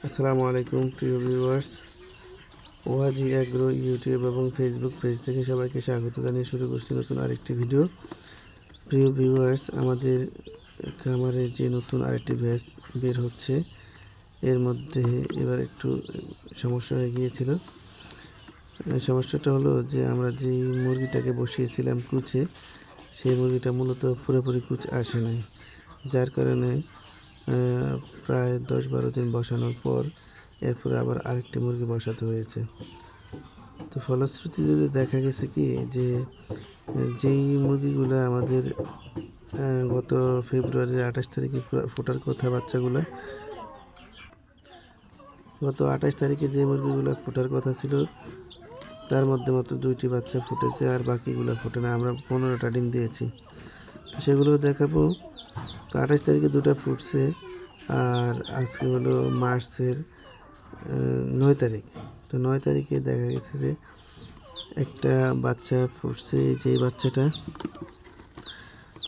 আসসালামু আলাইকুম প্রিয় ভিউয়ার্স। ওয়াজি অ্যাগ্রো ইউটিউব এবং ফেসবুক পেজ থেকে সবাইকে স্বাগত জানিয়ে শুরু করছি নতুন আরেকটি ভিডিও। প্রিয় ভিউয়ার্স, আমাদের খামারে যে নতুন আরেকটি ব্যাচ বের হচ্ছে, এর মধ্যে এবার একটু সমস্যা হয়ে গিয়েছিল। সমস্যাটা হলো যে আমরা যেই মুরগিটাকে বসিয়েছিলাম কুচে, সেই মুরগিটা মূলত পুরোপুরি কুচ আসে নাই, যার কারণে প্রায় 10-12 দিন বসানোর পর এরপরে আবার আরেকটি মুরগি বসাতে হয়েছে। তো ফলশ্রুতিতে দেখা গেছে কি যে যেই মুরগিগুলো আমাদের গত ফেব্রুয়ারির 28 তারিখে ফোটার কথা বাচ্চাগুলো, গত 28 তারিখে যে মুরগিগুলো ফোটার কথা ছিল তার মধ্যে মাত্র 2টি বাচ্চা ফুটেছে, আর বাকিগুলো ফোটে না। আমরা 15টা ডিম দিয়েছি, তো সেগুলো দেখাবো। তো 28 তারিখে 2টা ফুটছে, আর আজকে হলো মার্চের 9 তারিখ। তো 9 তারিখে দেখা গেছে যে একটা বাচ্চা ফুটছে। যে বাচ্চাটা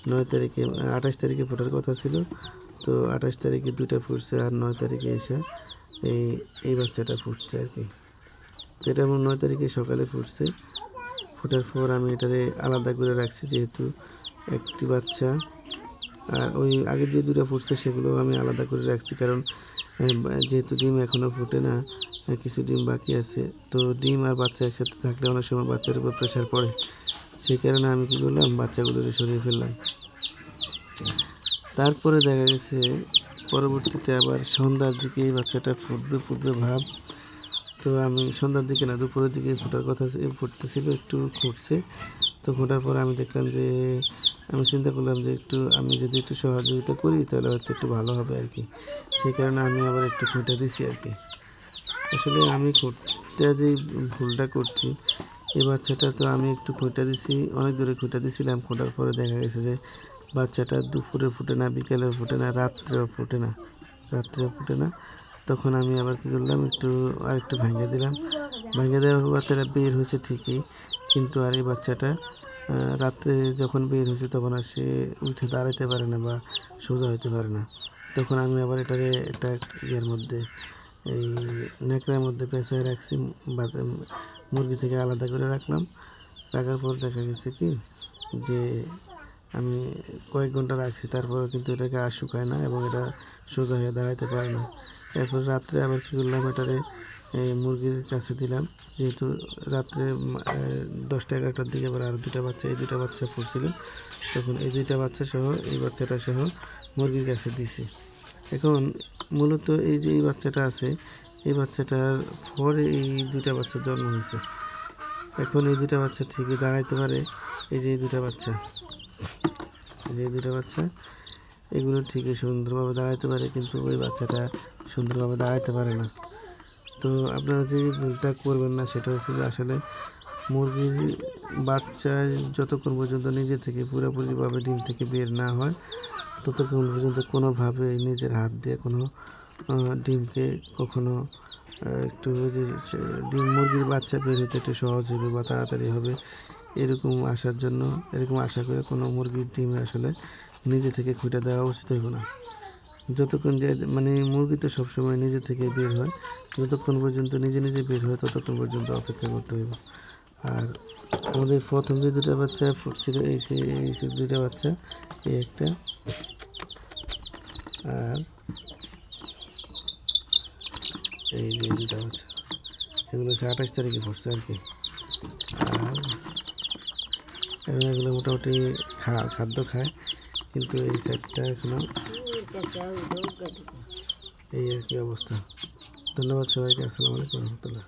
9 তারিখে 28 তারিখে ফোটার কথা ছিল, তো 28 তারিখে 2টা ফুটছে, আর 9 তারিখে এসে এই বাচ্চাটা ফুটছে আর কি। তো এটা আমার 9 তারিখে সকালে ফুটছে। ফোটার পর আমি এটারে আলাদা করে রাখছি, যেহেতু একটি বাচ্চা আর ওই আগের যে 2টা ফুটছে সেগুলো আমি আলাদা করে রাখছি, কারণ যেহেতু ডিম এখনও ফুটে না, কিছু ডিম বাকি আছে। তো ডিম আর বাচ্চা একসাথে থাকলে অনেক সময় বাচ্চার উপর প্রেশার পড়ে, সেই কারণে আমি কী করলাম, বাচ্চাগুলো সরিয়ে ফেললাম। তারপরে দেখা গেছে পরবর্তীতে আবার সন্ধ্যার দিকে এই বাচ্চাটা ফুটবে ভাব। তো আমি সন্ধ্যার দিকে না, দুপুরের দিকে ফোটার কথা ফুটতেছিল, একটু ফুটছে। তো ফোটার পর আমি দেখলাম যে, আমি চিন্তা করলাম যে আমি যদি একটু সহযোগিতা করি তাহলে হয়তো একটু ভালো হবে আর কি। সেই কারণে আমি আবার একটু খুঁটে দিছি আর কি। আসলে আমি খুঁটটা যে ভুলটা করছি, এই বাচ্চাটা তো আমি একটু খুঁটে দিছি, অনেক দূরে খুঁটে দিছিলাম। খোঁটার পরে দেখা গেছে যে বাচ্চাটা দুপুরে ফুটে না, বিকেলেও ফুটে না, রাত্রেও ফুটে না। তখন আমি আবার কী করলাম, আরেকটু ভেঙে দিলাম। ভেঙে দেওয়ার পর বাচ্চাটা বের হয়েছে ঠিকই, কিন্তু আর এই বাচ্চাটা রাত্রে যখন বের হয়েছে তখন আর সে উঠে দাঁড়াতে পারে না বা সোজা হতে পারে না। তখন আমি আবার এটারে একটা ইয়ের মধ্যে, এই ন্যাকড়ার মধ্যে পেঁচায় রাখছি, মুরগি থেকে আলাদা করে রাখলাম। রাখার পর দেখা গেছে কি যে আমি কয়েক ঘন্টা রাখছি, তারপরে কিন্তু এটাকে আর শুকায় না এবং এটা সোজা হয়ে দাঁড়াতে পারে না। এরপর রাত্রে আবার কী করলাম, এটারে মুরগির কাছে দিলাম, যেহেতু রাত্রে 10টা-11টার দিকে আবার আরও 2টা বাচ্চা, এই 2টা বাচ্চা ফুটছিল, তখন এই 2টা বাচ্চা সহ এই বাচ্চাটা সহ মুরগির কাছে দিছি। এখন মূলত এই যে এই বাচ্চাটা আছে, এই বাচ্চাটার পরে এই 2টা বাচ্চার জন্ম হয়েছে। এখন এই 2টা বাচ্চা ঠিকই দাঁড়াইতে পারে। এই যে এই 2টা বাচ্চা, এগুলো ঠিকই সুন্দরভাবে দাঁড়াইতে পারে, কিন্তু ওই বাচ্চাটা সুন্দরভাবে দাঁড়াইতে পারে না। তো আপনারা যে ভুলটা করবেন না, সেটা হচ্ছে যে আসলে মুরগির বাচ্চা যতক্ষণ পর্যন্ত নিজে থেকে পুরোপুরিভাবে ডিম থেকে বের না হয়, ততক্ষণ পর্যন্ত কোনোভাবে নিজের হাত দিয়ে কোনো ডিমকে কখনো একটু যে ডিম মুরগির বাচ্চা বের হতে একটু সহজ হবে বা তাড়াতাড়ি হবে, এরকম আশা করে কোনো মুরগির ডিম আসলে নিজে থেকে খুঁটে দেওয়া উচিত হইব না। যতক্ষণ যে মুরগি তো সবসময় নিজে থেকে বের হয়, যতক্ষণ পর্যন্ত নিজে বের হয় ততক্ষণ পর্যন্ত অপেক্ষা করতে হইব। আর আমাদের প্রথম যে 2টা বাচ্চা ফুটছিল, এই 2টা বাচ্চা, এই একটা আর এই যে 2টা বাচ্চা, এগুলো হচ্ছে 28 তারিখে ফুটছে আর কি। আর এগুলো মোটামুটি খাদ্য খায়, কিন্তু এই 4টা এখনো এই আর কি অবস্থা। ধন্যবাদ সবাইকে। আসসালামু আলাইকুম রহমতুল্লাহ।